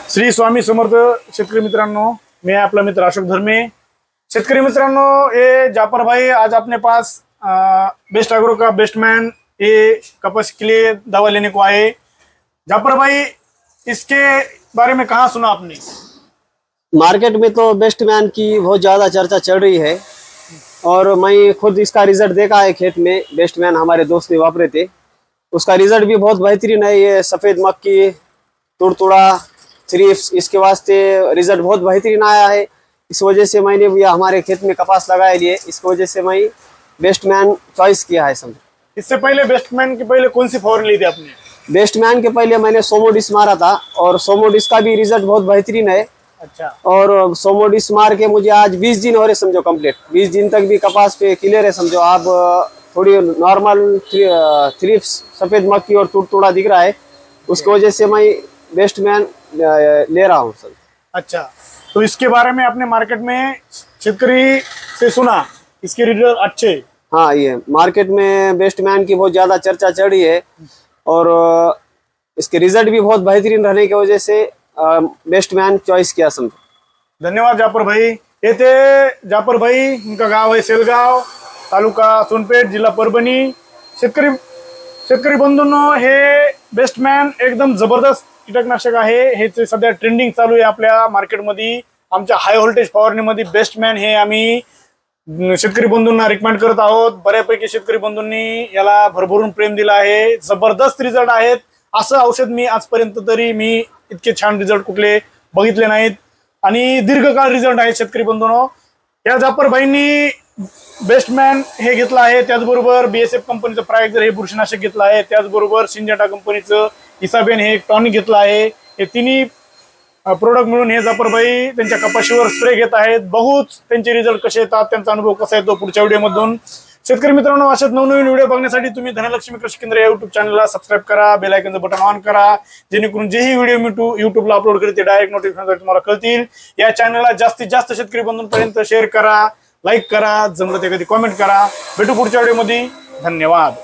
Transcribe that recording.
श्री स्वामी समर्थ शेतकरी मित्रांनो, मैं आपला मित्र अशोक धर्मे। शेतकरी मित्रांनो, ये जाफर भाई आज अपने पास बेस्ट एग्रो का बेस्टमैन ये कपास के लिए दवा लेने को आए। जाफर भाई, इसके बारे में कहाँ सुना आपने? मार्केट में तो बेस्टमैन की बहुत ज़्यादा चर्चा चल रही है और मैं खुद इसका रिजल्ट देखा है खेत में। बेस्टमैन हमारे दोस्त ने वापरे थे, उसका रिजल्ट भी बहुत बेहतरीन है। ये सफ़ेद मक्की, तुड़तुड़ा, थ्रिप्स, इसके वास्ते रिजल्ट बहुत बेहतरीन आया है। इस वजह से मैंने भी हमारे खेत में कपास लगाए लिए, इस वजह से मैं बेस्टमैन चॉइस किया है। समझ, इससे पहले बेस्टमैन के पहले कौन सी फवारनी ली थी आपने? बेस्टमैन के पहले मैंने सोमोडिस मारा था और सोमोडिस का भी रिजल्ट बहुत बेहतरीन है। अच्छा। और सोमोडिस मार के मुझे आज 20 दिन हो रहे, समझो कंप्लीट 20 दिन तक भी कपास पे क्लियर है। समझो आप थोड़ी नॉर्मल थ्रिप्स, सफ़ेद मक्की और तुड़तुड़ा दिख रहा है, उसकी वजह से मैं बेस्टमैन ले रहा हूँ सर। अच्छा, तो इसके बारे में आपने मार्केट में शेतकरी से सुना, इसके रिजल्ट अच्छे? हाँ, ये मार्केट में बेस्टमैन की बहुत ज़्यादा चर्चा चल रही है और इसके रिजल्ट भी बहुत बेहतरीन रहने की वजह से बेस्टमैन चॉइस किया। समझो। धन्यवाद जाफर भाई। ये थे जाफर भाई, उनका गाव है सेलगाव, तालुका सोनपेठ, जिल्हा परभणी। शेतकरी बंधूंनो, हे बेस्टमॅन एकदम जबरदस्त कीटकनाशक आहे। हे सध्या ट्रेंडिंग चालू आहे आपल्या मार्केटमध्ये। आमच्या हाय व्होल्टेज फवारणीमध्ये बेस्टमॅन हे आम्ही शेतकरी बंधूंना रिकमेंड करत आहोत। बऱ्यापैकी शेतकरी बंधूंनी याला भरभरून प्रेम दिला आहे, जबरदस्त रिझल्ट आहेत। असं औषध मी आजपर्यंत तरी मी इतके छान रिझल्ट कुठले बघितले नाहीत आणि दीर्घकाळ रिझल्ट आहे। शेतकरी बंधूंनो, या जाफर भाईंनी बेस्टमॅन हे घेतलं आहे, त्याचबरोबर BSF कंपनीचं प्रायझर हे बुरशीनाशक घेतलं आहे, त्याचबरोबर सिंजेंटा कंपनीचं इसाबेन हे एक टॉनिक घेतलं आहे। हे तिन्ही प्रोडक्ट मिळून हे जाफर भाई त्यांच्या कपाशीवर स्प्रे घेत आहेत। बघूच त्यांचे रिझल्ट कसे येतात, त्यांचा अनुभव कसा येतो पुढच्या व्हिडिओमधून। शेतकरी मित्रांनो, अशाच नवनवीन व्हिडिओ बघण्यासाठी तुम्ही धनलक्ष्मी कृषी केंद्र या युट्यूब चॅनलला सबस्क्राईब करा, बेल आयकॉनचं बटन ऑन करा, जेणेकरून जेही व्हिडिओ मी युट्यूबला अपलोड करेल ते डायरेक्ट नोटिफिकेशन तुम्हाला कळतील। या चॅनलला जास्तीत जास्त शेतकरी बंधूंपर्यंत शेअर करा, लाईक करा, जमलं ते कधी कमेंट करा। भेटू पुढच्या व्हिडिओमध्ये। धन्यवाद।